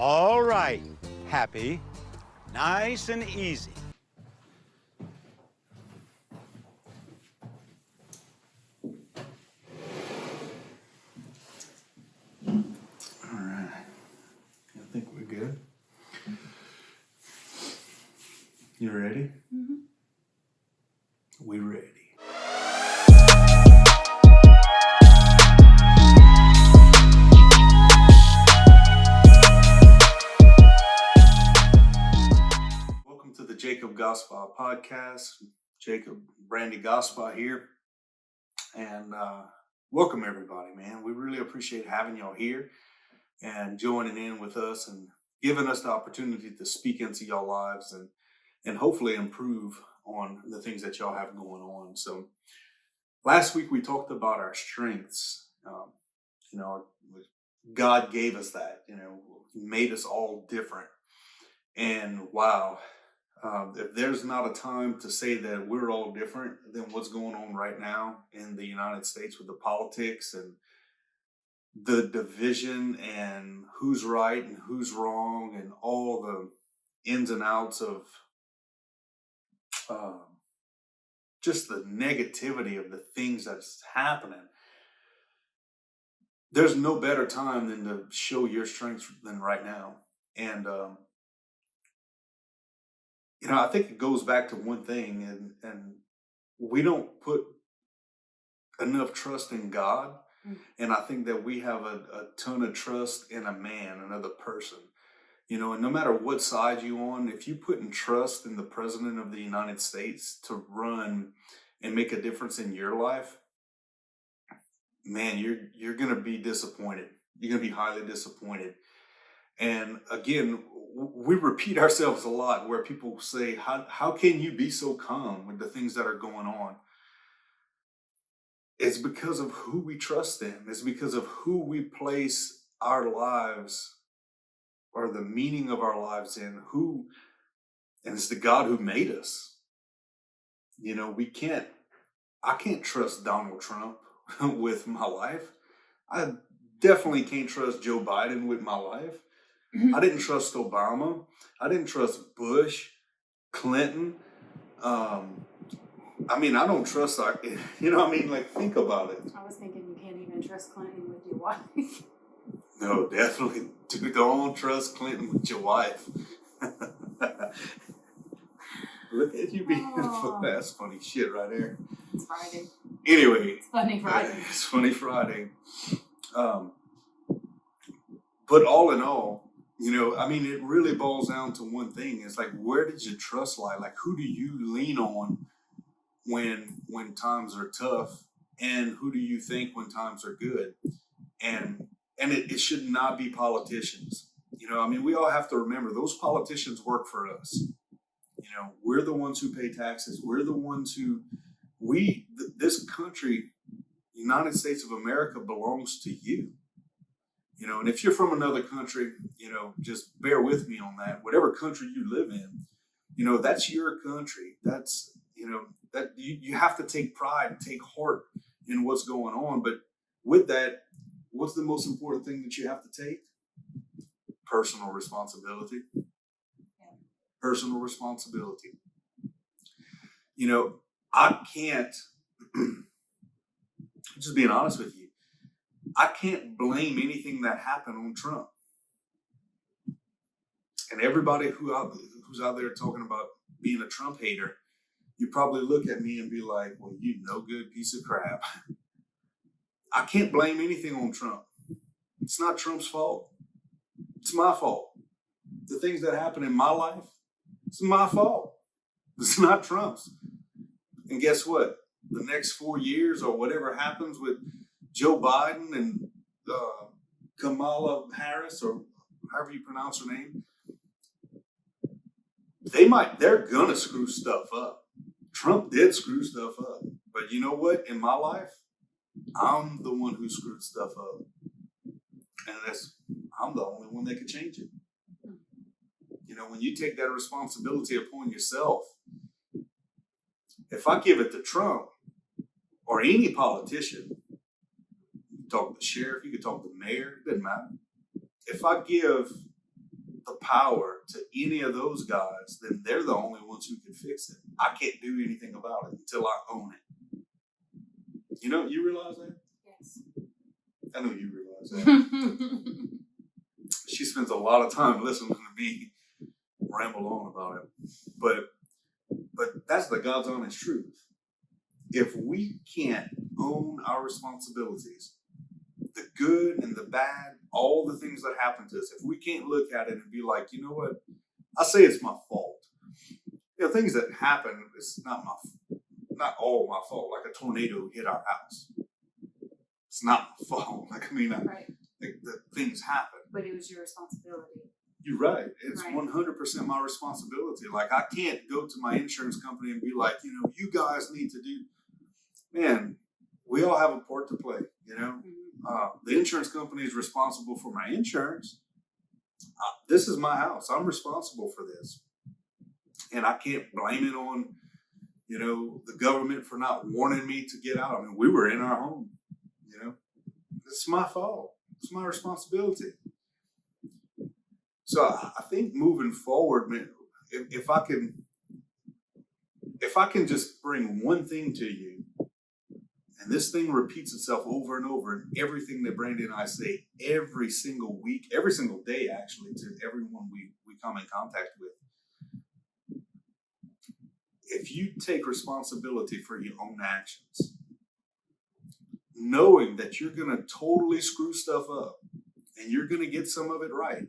All right, Happy. Nice and easy. All right. I think we're good. You ready? Mm-hmm. We ready. Welcome to the Jacob Gospel Podcast. Jacob Brandy Gospel here. And welcome everybody, man. We really appreciate having y'all here and joining in with us and giving us the opportunity to speak into y'all lives and hopefully improve on the things that y'all have going on. So last week we talked about our strengths. God gave us that, He made us all different. And wow, if there's not a time to say that we're all different than what's going on right now in the United States with the politics and the division and who's right and who's wrong and all the ins and outs of just the negativity of the things that's happening. There's no better time than to show your strengths than right now. And, I think it goes back to one thing, and we don't put enough trust in God. And I think that we have a ton of trust in a man, another person. And no matter what side you're on, if you put in trust in the president of the United States to run and make a difference in your life, man, you're going to be disappointed. You're going to be highly disappointed. And again, we repeat ourselves a lot where people say, how can you be so calm with the things that are going on? It's because of who we trust in. It's because of who we place our lives or the meaning of our lives in, and it's the God who made us. I can't trust Donald Trump with my life. I definitely can't trust Joe Biden with my life. I didn't trust Obama. I didn't trust Bush, Clinton. I don't trust think about it. I was thinking you can't even trust Clinton with your wife. No, definitely. Dude, don't trust Clinton with your wife. Look at you being that's funny shit right there. It's Friday. Anyway. It's funny Friday. It's funny Friday. But all in all, it really boils down to one thing. It's like, where did your trust lie? Like, who do you lean on when times are tough? And who do you think when times are good? And it should not be politicians. We all have to remember those politicians work for us. We're the ones who pay taxes. We're the ones this country, United States of America, belongs to you. And if you're from another country, just bear with me on that. Whatever country you live in, that's your country. That's, that you have to take pride and take heart in what's going on. But with that, what's the most important thing that you have to take? Personal responsibility. Personal responsibility. I can't, just being honest with you, I can't blame anything that happened on Trump. And everybody who's out there talking about being a Trump hater, you probably look at me and be like, well, you no good piece of crap. I can't blame anything on Trump. It's not Trump's fault. It's my fault. The things that happen in my life, it's my fault. It's not Trump's. And guess what? The next 4 years or whatever happens with Joe Biden and Kamala Harris, or however you pronounce her name, they're gonna screw stuff up. Trump did screw stuff up. But you know what? In my life, I'm the one who screwed stuff up. And I'm the only one that can change it. When you take that responsibility upon yourself, if I give it to Trump or any politician, you can talk to the sheriff, you can talk to the mayor, it doesn't matter. If I give the power to any of those guys, then they're the only ones who can fix it. I can't do anything about it until I own it. You realize that? Yes. I know you realize that. She spends a lot of time listening to me ramble on about it. But that's the God's honest truth. If we can't own our responsibilities, the good and the bad, all the things that happen to us, if we can't look at it and be like, you know what, I say it's my fault. Things that happen, it's not all my fault. Like a tornado hit our house. It's not my fault. Right. The things happen. But it was your responsibility. You're right. It's Right. 100% my responsibility. Like, I can't go to my insurance company and be like, you guys need to do. Man, we all have a part to play, Mhm. The insurance company is responsible for my insurance. This is my house. I'm responsible for this. And I can't blame it on, the government for not wanting me to get out. I mean, we were in our home, It's my fault. It's my responsibility. So I think moving forward, man, if I can just bring one thing to you, and this thing repeats itself over and over in everything that Brandy and I say every single week, every single day, actually, to everyone we come in contact with. If you take responsibility for your own actions, knowing that you're going to totally screw stuff up and you're going to get some of it right,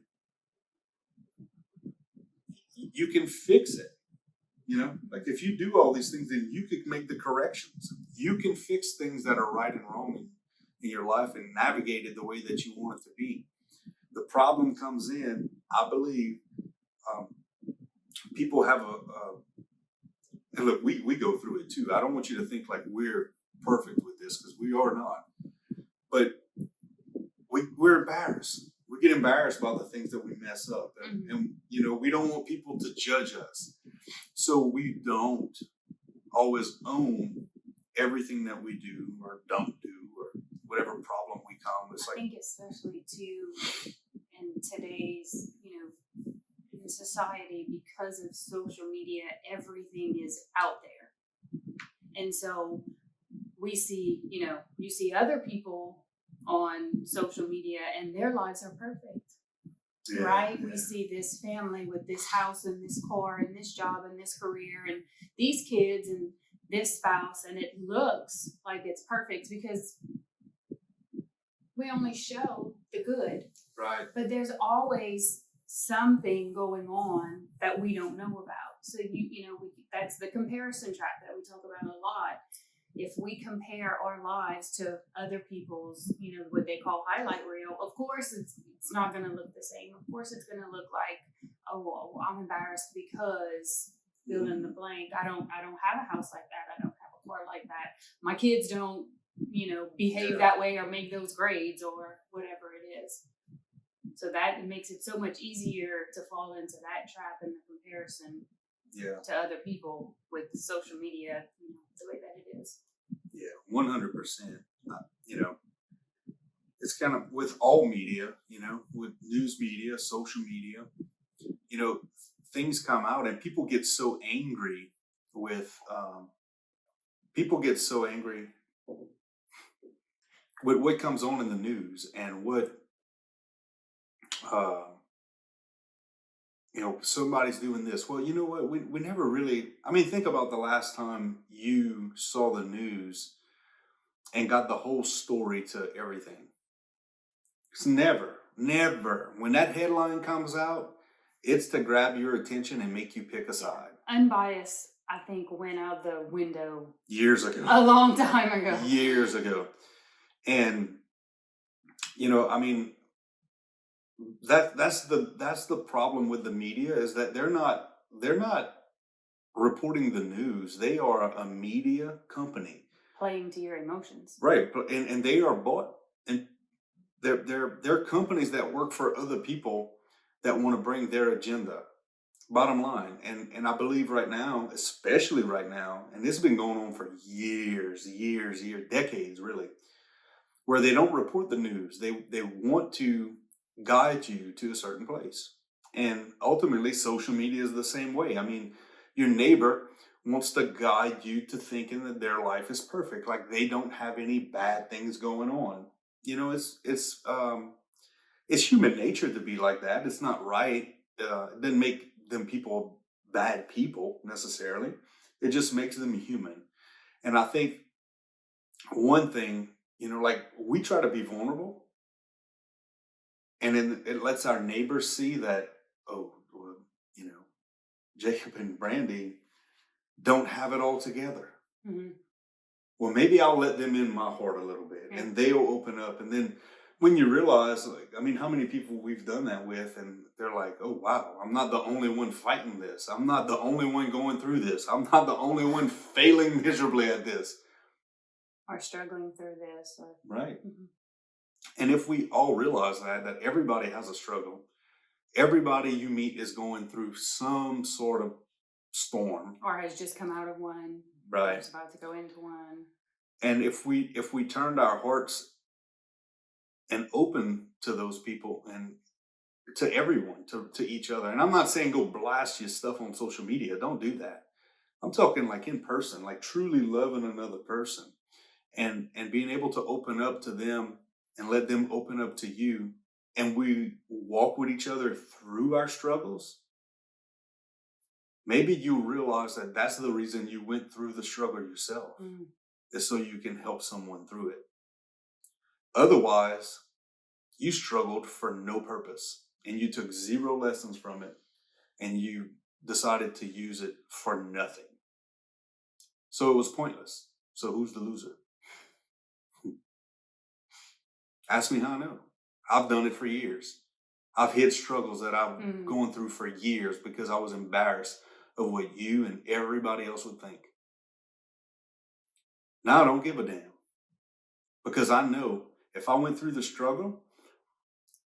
you can fix it. Like if you do all these things, then you could make the corrections. You can fix things that are right and wrong in your life and navigate it the way that you want it to be. The problem comes in, I believe, people have and look, we go through it too. I don't want you to think like we're perfect with this, because we are not. But we're embarrassed. We get embarrassed about the things that we mess up. And we don't want people to judge us. So we don't always own everything that we do or don't do or whatever problem we come. It's I like, think especially too in today's, in society, because of social media, everything is out there. And so we see, you see other people on social media and their lives are perfect. yeah, Right? yeah. We see this family with this house and this car and this job and this career and these kids and this spouse, and it looks like it's perfect because we only show the good, Right. but there's always something going on that we don't know about. So that's the comparison trap that we talk about a lot. If we compare our lives to other people's, what they call highlight reel, of course it's not going to look the same. Of course it's going to look like, oh, well, I'm embarrassed because fill in the blank. I don't have a house like that. I don't have a car like that. My kids don't, behave that way or make those grades or whatever it is. So that makes it so much easier to fall into that trap and the comparison Yeah. to other people with social media, the way that it is. Yeah. 100%. It's kind of with all media, with news media, social media, things come out and people get so angry with what comes on in the news and what somebody's doing this. Well, you know what? We never really. I mean, think about the last time you saw the news and got the whole story to everything. It's never. When that headline comes out, it's to grab your attention and make you pick a side. Unbiased, I think, went out the window Years ago. a long time ago. Years ago. And I mean, that's the problem with the media, is that they're not reporting the news. They are a media company. Playing to your emotions. Right. And they are bought, and they're companies that work for other people that want to bring their agenda. Bottom line. And I believe right now, especially right now, and this has been going on for years, decades really, where they don't report the news. They want to guide you to a certain place. And ultimately, social media is the same way. I mean, your neighbor wants to guide you to thinking that their life is perfect, like they don't have any bad things going on. You know, it's human nature to be like that. It's not right. It doesn't make them people bad people necessarily. It just makes them human. And I think one thing, like we try to be vulnerable, and then it lets our neighbors see that, oh, well, you know, Jacob and Brandy don't have it all together. Mhm. Well, maybe I'll let them in my heart a little bit, Yeah. and they'll open up. And then when you realize, like, I mean, how many people we've done that with, and they're like, oh, wow, I'm not the only one fighting this. I'm not the only one going through this. I'm not the only one failing miserably at this. Or struggling through this. Or, Right. Mhm. And if we all realize that everybody has a struggle, everybody you meet is going through some sort of storm. or has just come out of one. Right. Or is about to go into one. And if we turned our hearts and open to those people and to everyone, to each other. And I'm not saying go blast your stuff on social media. Don't do that. I'm talking like in person, like truly loving another person and being able to open up to them and let them open up to you. And we walk with each other through our struggles. Maybe you realize that that's the reason you went through the struggle yourself, is so you can help someone through it. Otherwise, you struggled for no purpose and you took zero lessons from it and you decided to use it for nothing. So it was pointless. So who's the loser? Ask me how I know. I've done it for years. I've hid struggles that I've gone through for years because I was embarrassed of what you and everybody else would think. Now I don't give a damn because I know if I went through the struggle,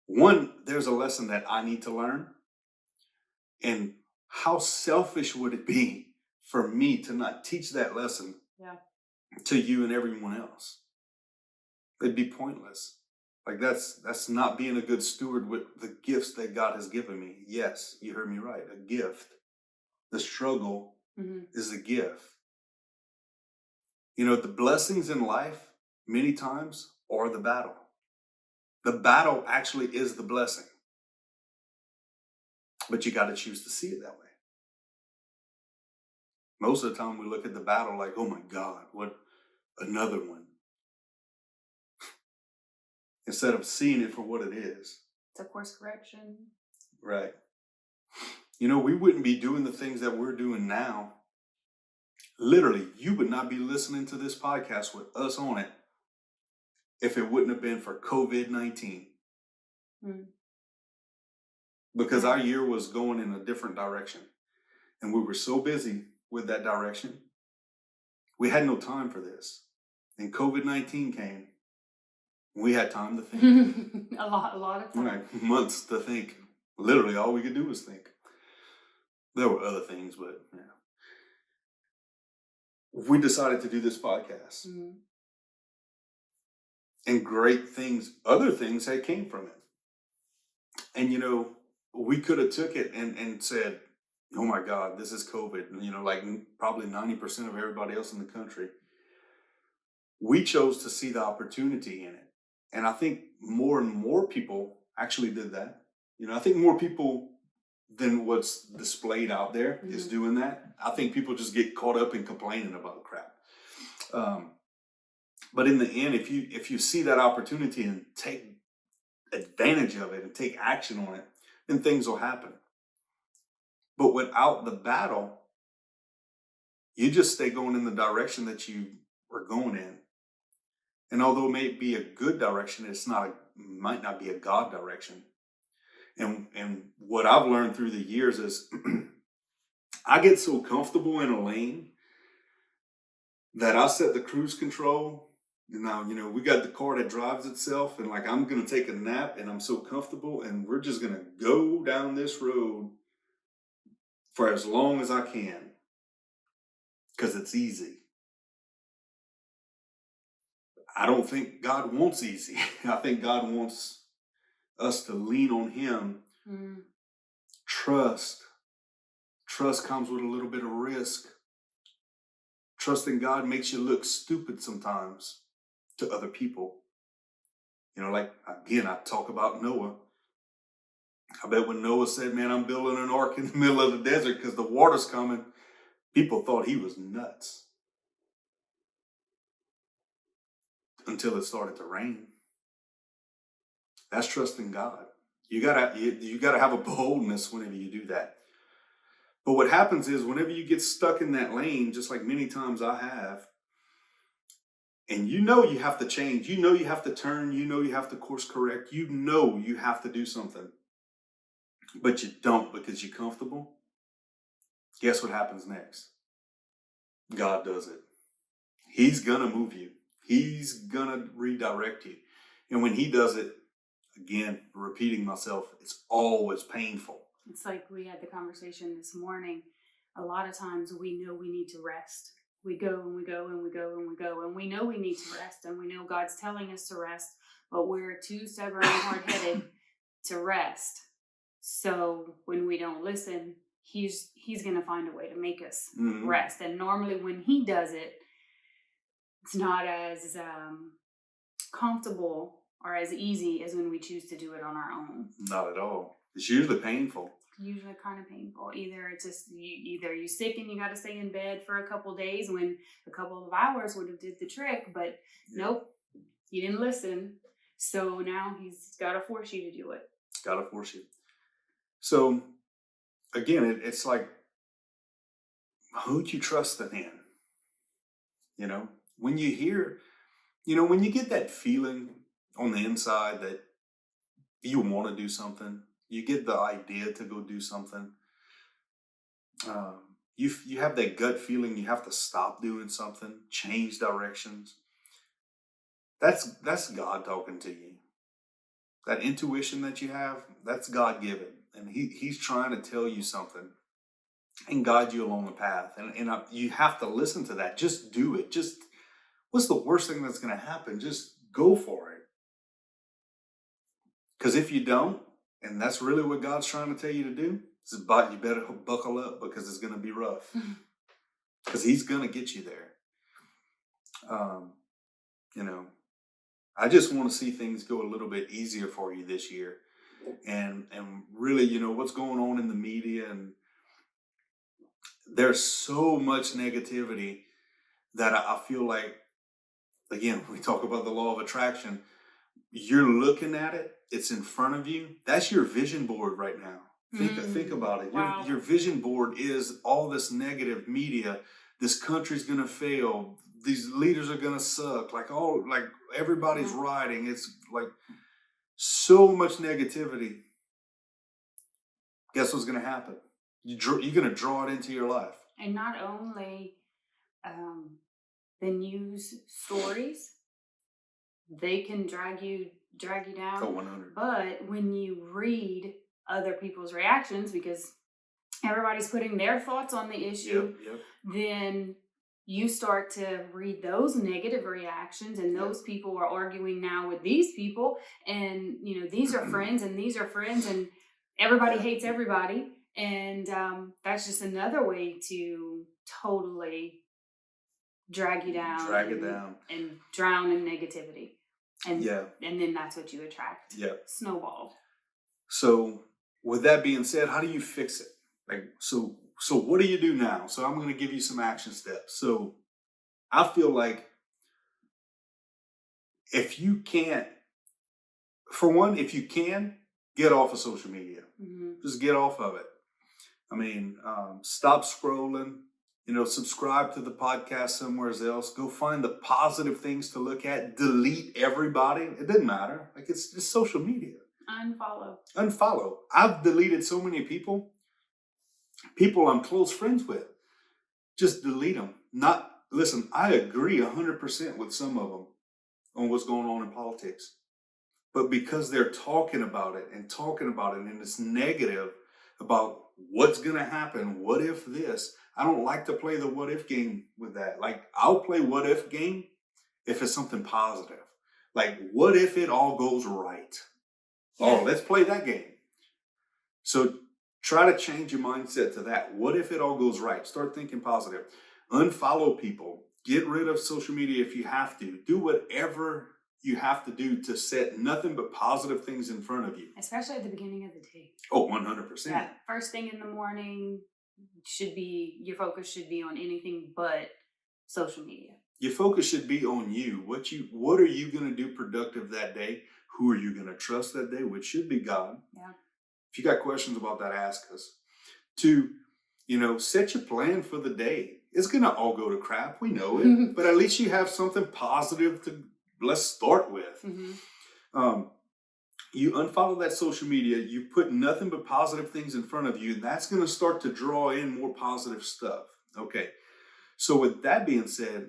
one, there's a lesson that I need to learn. And how selfish would it be for me to not teach that lesson to you and everyone else? It'd be pointless. Like that's not being a good steward with the gifts that God has given me. Yes, you heard me right. A gift. The struggle is a gift. You know, the blessings in life many times are the battle. The battle actually is the blessing. But you got to choose to see it that way. Most of the time we look at the battle like, oh my God, what another one. Instead of seeing it for what it is. It's a course correction. Right. You know, we wouldn't be doing the things that we're doing now. Literally, you would not be listening to this podcast with us on it if it wouldn't have been for COVID-19. Because our year was going in a different direction. And we were so busy with that direction, we had no time for this. And COVID-19 came. We had time to think. a lot of time. Right. Months to think. Literally, all we could do was think. There were other things, but yeah. We decided to do this podcast. And great things, other things that came from it. And, you know, we could have took it and said, oh my God, this is COVID. You know, like probably 90% of everybody else in the country. We chose to see the opportunity in it. And I think more and more people actually did that. You know, I think more people than what's displayed out there is doing that. I think people just get caught up in complaining about crap. But in the end, if you see that opportunity and take advantage of it and take action on it, then things will happen. But without the battle, you just stay going in the direction that you are going in. And although it may be a good direction, might not be a God direction. And what I've learned through the years is I get so comfortable in a lane that I set the cruise control. And now, you know, we got the car that drives itself and like I'm going to take a nap and I'm so comfortable and we're just going to go down this road for as long as I can because it's easy. I don't think God wants easy. I think God wants us to lean on Him Trust. Trust comes with a little bit of risk. Trusting God makes you look stupid sometimes to other people. You know, like, again, I talk about Noah. I bet when Noah said, man, I'm building an ark in the middle of the desert because the water's coming, people thought he was nuts. Until it started to rain. That's trusting God. You gotta have a boldness whenever you do that. But what happens is whenever you get stuck in that lane, just like many times I have, and you know you have to change, you know you have to turn, you know you have to course correct, you know you have to do something, but you don't because you're comfortable, guess what happens next? God does it. He's gonna move you. He's gonna redirect you. And when he does it, again, repeating myself, it's always painful. It's like we had the conversation this morning. A lot of times we know we need to rest. We go and we go and we go and we go, and we know we need to rest, and we know God's telling us to rest, but we're too stubborn and hard-headed to rest. So when we don't listen, he's going to find a way to make us rest. And normally when he does it, it's not as comfortable or as easy as when we choose to do it on our own. Not at all. It's usually painful. Usually kind of painful. Either it's just either you're sick and you got to stay in bed for a couple of days when a couple of hours would have did the trick, but nope, you didn't listen. So now he's got to force you to do it. Got to force you. So again, it's like, who'd you trust in? You know, when you hear, when you get that feeling on the inside that you want to do something, you get the idea to go do something. You have that gut feeling you have to stop doing something, change directions. That's God talking to you. That intuition that you have, that's God given, and He's trying to tell you something and guide you along the path. And you have to listen to that. Just do it. Just what's the worst thing that's going to happen? Just go for it. Because if you don't, and that's really what God's trying to tell you to do, is you better buckle up because it's going to be rough. Because He's going to get you there. I just want to see things go a little bit easier for you this year. And really, what's going on in the media, and there's so much negativity that I feel like, again, we talk about the law of attraction. You're looking at it. It's in front of you. That's your vision board right now. Think about it. Wow. Your vision board is all this negative media. This country's going to fail. These leaders are going to suck. Like everybody's rioting. It's like so much negativity. Guess what's going to happen? You're going to draw it into your life. And not only the news stories, they can drag you down. Oh, 100. But when you read other people's reactions, because everybody's putting their thoughts on the issue, then you start to read those negative reactions, and those people are arguing now with these people, and these are friends and these are friends, and everybody hates everybody, and that's just another way to totally drag you down, and drown in negativity. And then that's what you attract. Yeah. Snowball. So with that being said, how do you fix it? So what do you do now? So I'm going to give you some action steps. So I feel like if you can, get off of social media. Just get off of it. I mean, stop scrolling. Subscribe to the podcast somewhere else. Go find the positive things to look at. Delete everybody. It doesn't matter. It's just social media. Unfollow. I've deleted so many people I'm close friends with. Just delete them. Listen, I agree 100% with some of them on what's going on in politics. But because they're talking about it, and it's negative about what's going to happen, what if this, I don't like to play the what if game with that. I'll play what if game if it's something positive. What if it all goes right? Yeah. Oh, let's play that game. So Try to change your mindset to that. What if it all goes right? Start thinking positive. Unfollow people. Get rid of social media if you have to. Do whatever you have to do to set nothing but positive things in front of you. Especially at the beginning of the day. Oh, 100%. That first thing in the morning your focus should be on anything but social media. Your focus should be on you. What are you going to do productive that day? Who are you going to trust that day? Which should be God. Yeah. If you got questions about that, ask us. 2, set your plan for the day. It's going to all go to crap. We know it. But at least you have something positive to let's start with. Mm-hmm. You unfollow that social media. You put nothing but positive things in front of you. And that's going to start to draw in more positive stuff. Okay. So with that being said,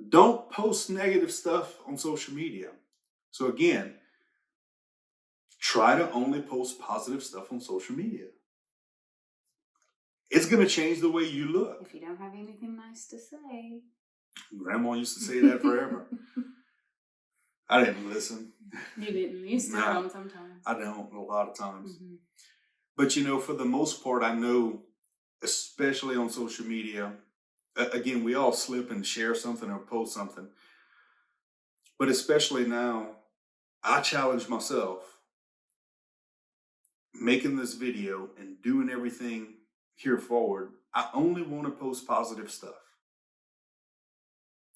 don't post negative stuff on social media. So again, try to only post positive stuff on social media. It's going to change the way you look. If you don't have anything nice to say. Grandma used to say that forever. I didn't listen. You didn't. You still don't sometimes. I don't a lot of times. Mm-hmm. But for the most part, I know, especially on social media, again, we all slip and share something or post something. But especially now, I challenge myself. Making this video and doing everything here forward, I only want to post positive stuff.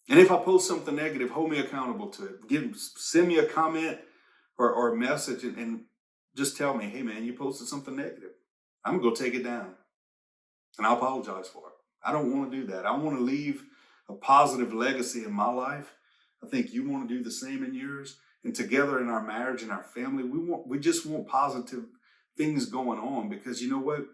And if I post something negative, hold me accountable to it. Send me a comment or a message and just tell me, hey man, you posted something negative. I'm going to go take it down. And I'll apologize for it. I don't want to do that. I want to leave a positive legacy in my life. I think you want to do the same in yours. And together in our marriage and our family, we just want positive things going on, because you know what?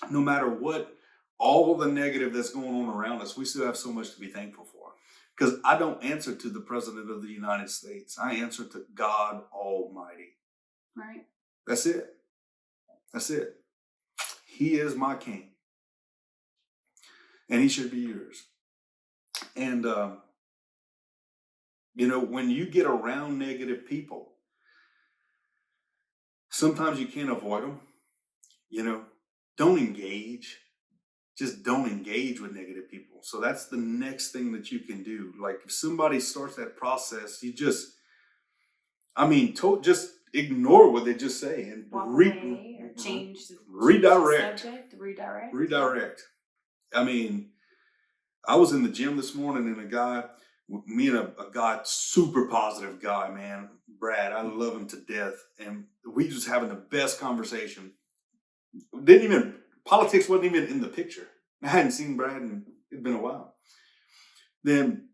No matter what, all the negative that's going on around us, we still have so much to be thankful for. Because I don't answer to the President of the United States. I answer to God Almighty. Right. That's it. That's it. He is my king. And he should be yours. And, when you get around negative people, sometimes you can't avoid them. Don't engage. Just don't engage with negative people. So that's the next thing that you can do. Like if somebody starts that process, you just ignore what they just say and walk away or change the redirect. Subject. Redirect. Redirect. I was in the gym this morning and me and a guy, super positive guy, man, Brad, I love him to death. And we just having the best conversation. Politics wasn't even in the picture. I hadn't seen Brad and it'd been a while. Then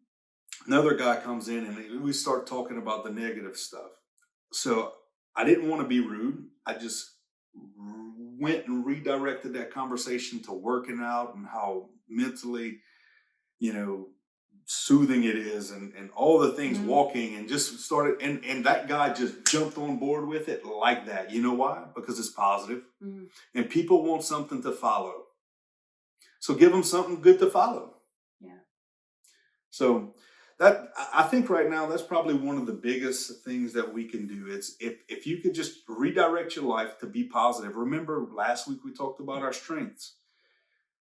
another guy comes in and we start talking about the negative stuff. So I didn't want to be rude. I just went and redirected that conversation to working out and how mentally, soothing it is and all the things, walking, and just started. And that guy just jumped on board with it like that. You know why? Because it's positive. Mm-hmm. And people want something to follow. So give them something good to follow. Yeah. So that, I think right now, that's probably one of the biggest things that we can do. It's if you could just redirect your life to be positive. Remember last week we talked about our strengths.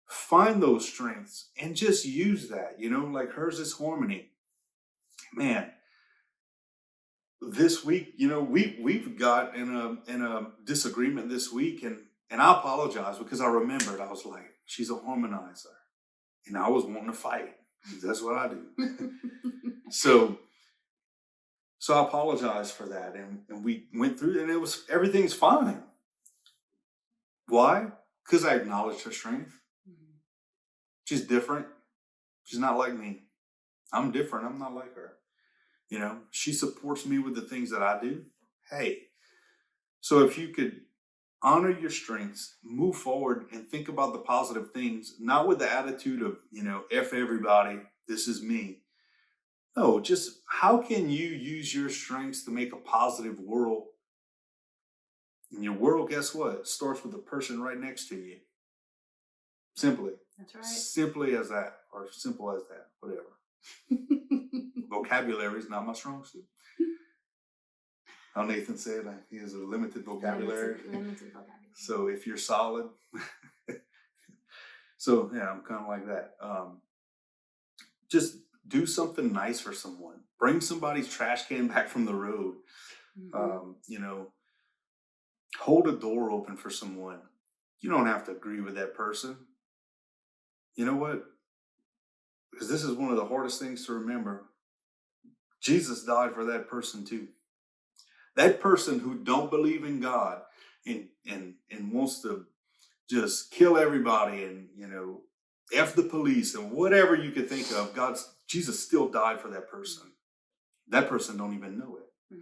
Find those strengths and just use that, like hers is harmony. Man, this week, we've got in a disagreement this week, and I apologize because I remembered, I was like, she's a harmonizer, and I was wanting to fight. That's what I do. So I apologize for that, and we went through it, and everything's fine. Why? Because I acknowledged her strength. She's different. She's not like me. I'm different. I'm not like her. She supports me with the things that I do. Hey, so if you could honor your strengths, move forward and think about the positive things, not with the attitude of, F everybody, this is me. No, just how can you use your strengths to make a positive world? And your world, guess what? Starts with the person right next to you. Simply. That's right. Simply as that, or simple as that, whatever. Vocabulary is not my strong suit. how Nathan said, he has a limited vocabulary. Limited vocabulary. So if you're solid, so yeah, I'm kind of like that. Just do something nice for someone. Bring somebody's trash can back from the road. You know, hold a door open for someone. You don't have to agree with that person. You know what? Because this is one of the hardest things to remember. Jesus died for that person too. That person who don't believe in God and wants to just kill everybody and, you know, F the police and whatever you could think of, Jesus still died for that person. That person don't even know it.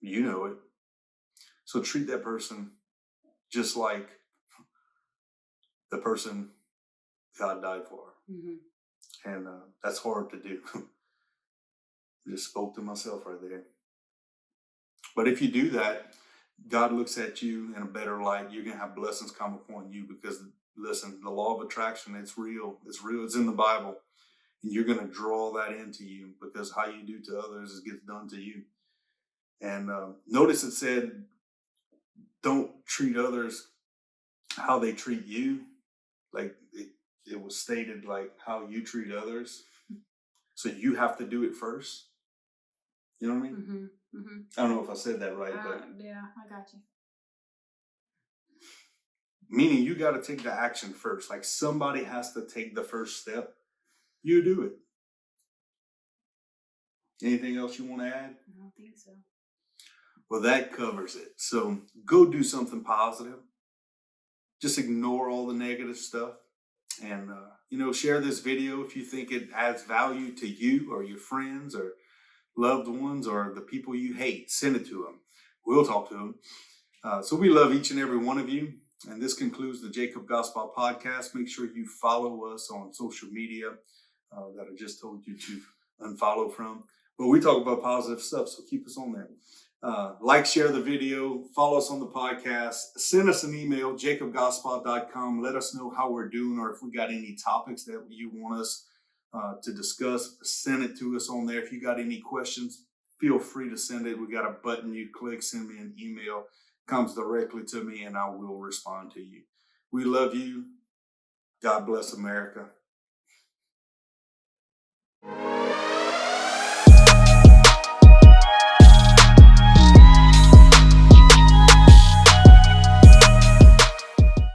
You know it. So treat that person just like the person God died for. And that's hard to do. Just spoke to myself right there. But if you do that, God looks at you in a better light. You're going to have blessings come upon you because, listen, the law of attraction, it's real. It's real. It's in the Bible. And you're going to draw that into you because how you do to others, it gets done to you. And notice it said, don't treat others how they treat you. Like it was stated like how you treat others. So you have to do it first. You know what I mean? I don't know if I said that right, but yeah, I got you. Meaning you got to take the action first. Like somebody has to take the first step. You do it. Anything else you want to add? I don't think so. Well, that covers it. So go do something positive. Just ignore all the negative stuff. And, you know, share this video if you think it adds value to you or your friends or loved ones or the people you hate. Send it to them. We'll talk to them. So we love each and every one of you. And this concludes the Jacob Gospel Podcast. Make sure you follow us on social media that I just told you to unfollow from. But we talk about positive stuff, so keep us on there. Like, share the video, follow us on the podcast, send us an email, jacobgospel.com. Let us know how we're doing or if we got any topics that you want us to discuss. Send it to us on there. If you got any questions, feel free to send it. We got a button you click, send me an email. Comes directly to me and I will respond to you. We love you. God bless America.